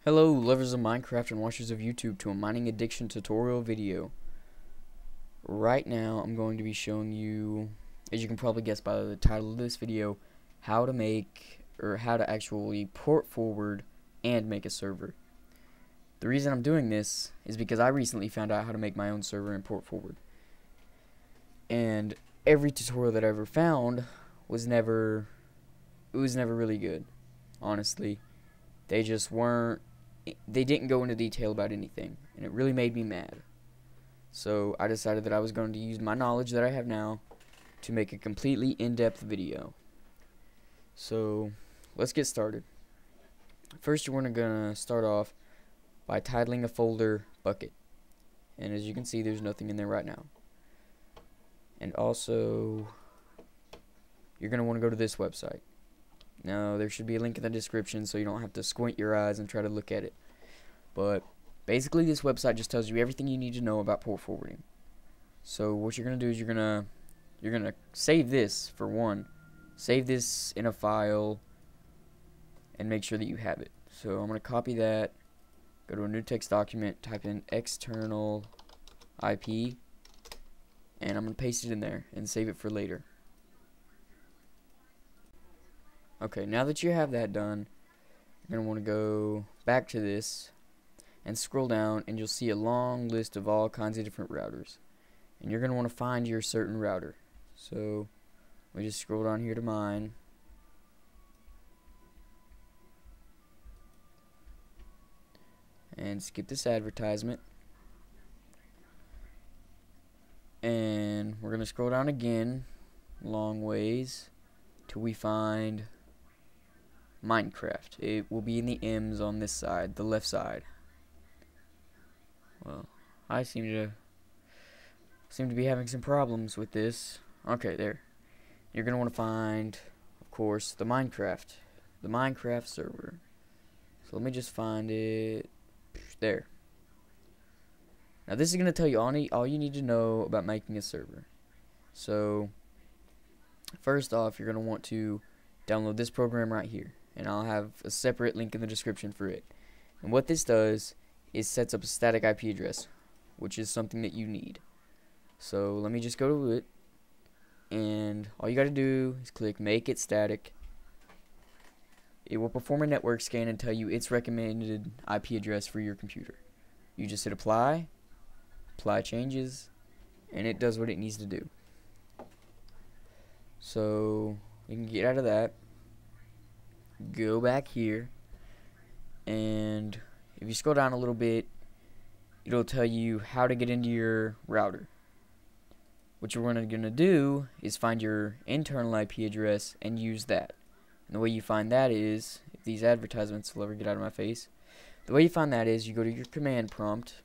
Hello, lovers of Minecraft and watchers of YouTube, to a mining addiction tutorial video. Right now, I'm going to be showing you, as you can probably guess by the title of this video, how to actually port forward and make a server. The reason I'm doing this is because I recently found out how to make my own server and port forward. And every tutorial that I ever found was never really good, honestly. They didn't go into detail about anything, and it really made me mad. So I decided that I was going to use my knowledge that I have now to make a completely in-depth video. So let's get started. First, you're gonna start off by titling a folder Bukkit, and as you can see, there's nothing in there right now. And also, you're gonna want to go to this website. Now, there should be a link in the description so you don't have to squint your eyes and try to look at it. But basically, this website just tells you everything you need to know about port forwarding. So what you're gonna do is you're gonna save this for one. Save this in a file and make sure that you have it. So I'm gonna copy that, go to a new text document, type in external IP, and I'm gonna paste it in there and save it for later. Okay, now that you have that done, you're gonna want to go back to this and scroll down, and you'll see a long list of all kinds of different routers, and you're gonna want to find your certain router. So we just scroll down here to mine, and skip this advertisement, and we're gonna scroll down again long ways till we find Minecraft. It will be in the M's on this side, the left side. Well, I seem to be having some problems with this. Okay, there. You're gonna want to find, of course, the Minecraft server. So let me just find it there. Now this is gonna tell you all you need to know about making a server. So first off, you're gonna want to download this program right here, and I'll have a separate link in the description for it. And what this does is sets up a static IP address, which is something that you need. So let me just go to it, and all you gotta do is click make it static. It will perform a network scan and tell you its recommended IP address for your computer. You just hit apply changes, and it does what it needs to do. So you can get out of that, go back here, and if you scroll down a little bit, it'll tell you how to get into your router. What you're going to do is find your internal IP address and use that. And the way you find that is, if these advertisements will ever get out of my face, the way you find that is you go to your command prompt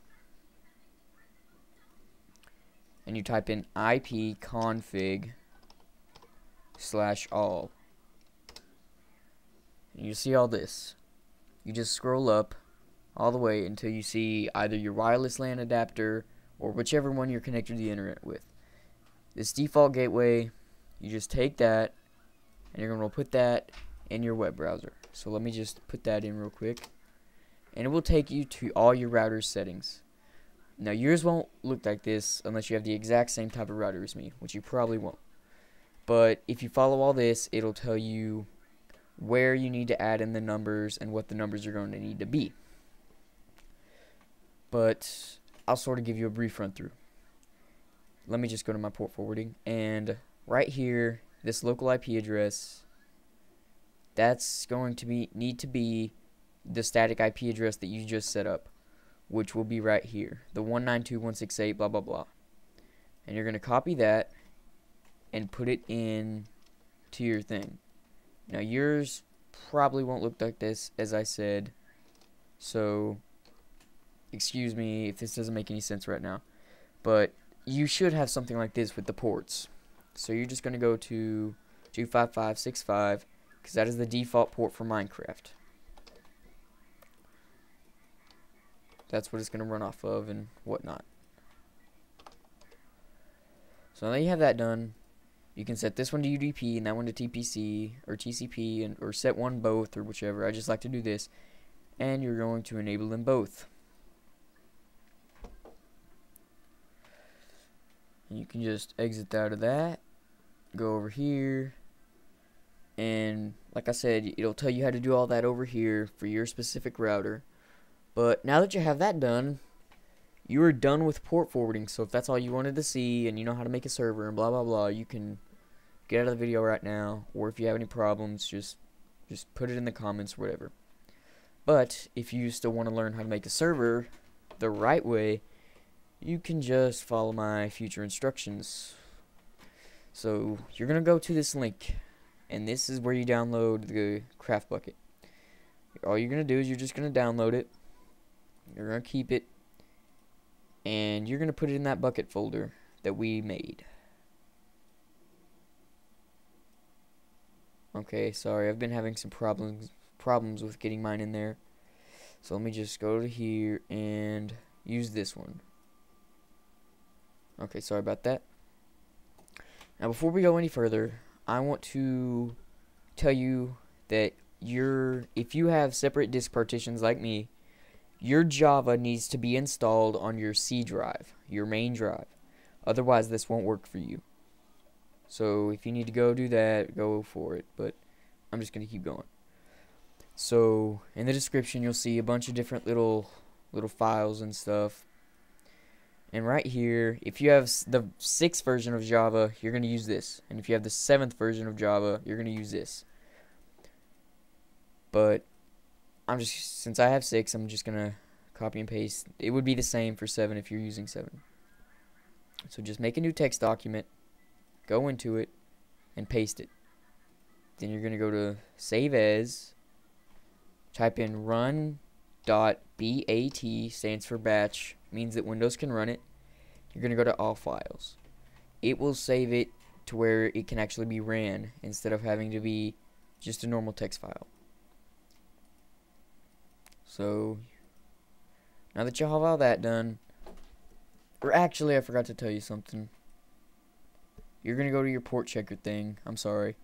and you type in ipconfig/all. And you see all this. You just scroll up all the way until you see either your wireless LAN adapter or whichever one you're connected to the internet with. This default gateway, you just take that and you're going to put that in your web browser. So let me just put that in real quick, and it will take you to all your router settings. Now yours won't look like this unless you have the exact same type of router as me, which you probably won't. But if you follow all this, it'll tell you where you need to add in the numbers and what the numbers are going to need to be. But I'll sort of give you a brief run through. Let me just go to my port forwarding, and right here, this local IP address, that's going to need to be the static IP address that you just set up, which will be right here, the 192.168 blah blah blah. And you're going to copy that and put it in to your thing. Now yours probably won't look like this, as I said, so excuse me if this doesn't make any sense right now, but you should have something like this with the ports. So you're just going to go to 25565, because that is the default port for Minecraft. That's what it's going to run off of and whatnot. So now that you have that done, you can set this one to UDP and that one to TPC or TCP, or set one both, or whichever. I just like to do this. and you're going to enable them both. And you can just exit out of that, go over here, and like I said, it'll tell you how to do all that over here for your specific router. But now that you have that done, you are done with port forwarding. So if that's all you wanted to see and you know how to make a server and blah blah blah, you can get out of the video right now. Or if you have any problems, just put it in the comments or whatever. But if you still want to learn how to make a server the right way, you can just follow my future instructions. So you're gonna go to this link, and this is where you download the CraftBukkit. All you're gonna do is you're just gonna download it. You're gonna keep it, and you're gonna put it in that Bukkit folder that we made. Okay, sorry, I've been having some problems with getting mine in there. So let me just go to here and use this one. Okay, sorry about that. Now before we go any further, I want to tell you that if you have separate disk partitions like me, your Java needs to be installed on your C drive, your main drive. Otherwise this won't work for you. So if you need to go do that, go for it, but I'm just going to keep going. So in the description you'll see a bunch of different little files and stuff. And right here, if you have the 6th version of Java, you're going to use this. And if you have the 7th version of Java, you're going to use this. But since I have 6, I'm just going to copy and paste. It would be the same for 7 if you're using 7. So just make a new text document, go into it, and paste it. Then you're going to go to Save As, type in run.bat, stands for batch, means that Windows can run it. You're going to go to All Files. It will save it to where it can actually be ran instead of having to be just a normal text file. So now that you have all that done, or actually I forgot to tell you something. You're going to go to your port checker thing, I'm sorry,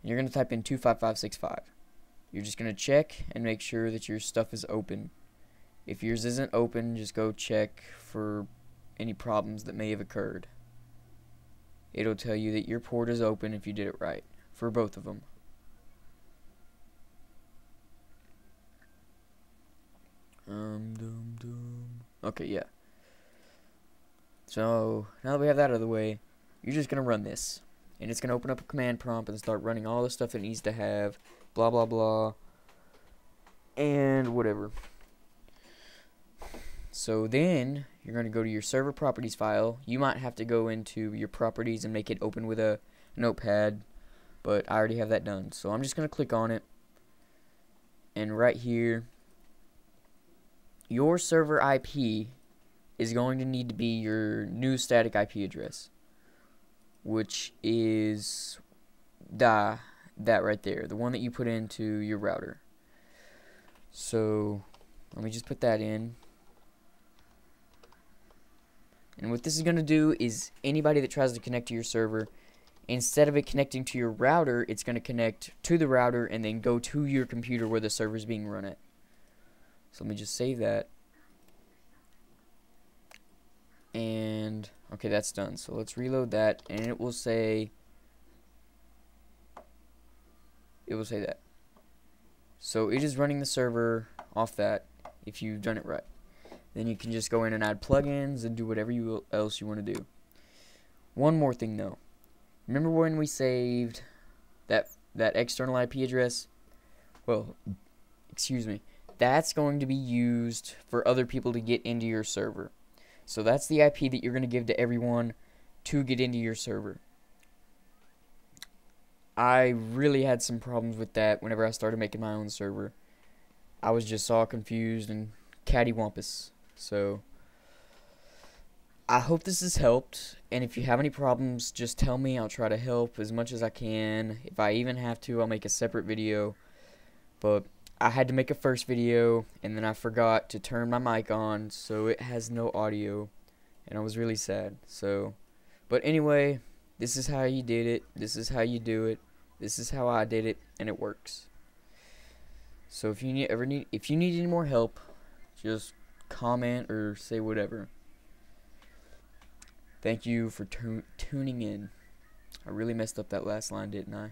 and you're going to type in 25565. You're just going to check and make sure that your stuff is open. If yours isn't open, just go check for any problems that may have occurred. It'll tell you that your port is open if you did it right, for both of them. Okay, yeah. So, now that we have that out of the way, you're just going to run this. And it's going to open up a command prompt and start running all the stuff it needs to have, blah blah blah, and whatever. So then you're going to go to your server properties file. You might have to go into your properties and make it open with a notepad, but I already have that done. So I'm just going to click on it, and right here, your server IP is going to need to be your new static IP address, which is that right there, the one that you put into your router. So let me just put that in. And what this is going to do is anybody that tries to connect to your server, instead of it connecting to your router, it's going to connect to the router and then go to your computer where the server is being run at. So let me just save that. And okay, that's done. So let's reload that, and it will say that. So it is running the server off that if you've done it right. Then you can just go in and add plugins and do whatever else you want to do. One more thing though. Remember when we saved that external IP address? Well, excuse me. That's going to be used for other people to get into your server. So that's the IP that you're going to give to everyone to get into your server. I really had some problems with that whenever I started making my own server. I was just all confused and cattywampus. So I hope this has helped, and if you have any problems, just tell me. I'll try to help as much as I can. If I even have to, I'll make a separate video. But I had to make a first video, and then I forgot to turn my mic on, so it has no audio, and I was really sad. So, but anyway, this is how you did it. This is how you do it. This is how I did it, and it works. So if you need any more help, just comment or say whatever. Thank you for tuning in. I really messed up that last line, didn't I?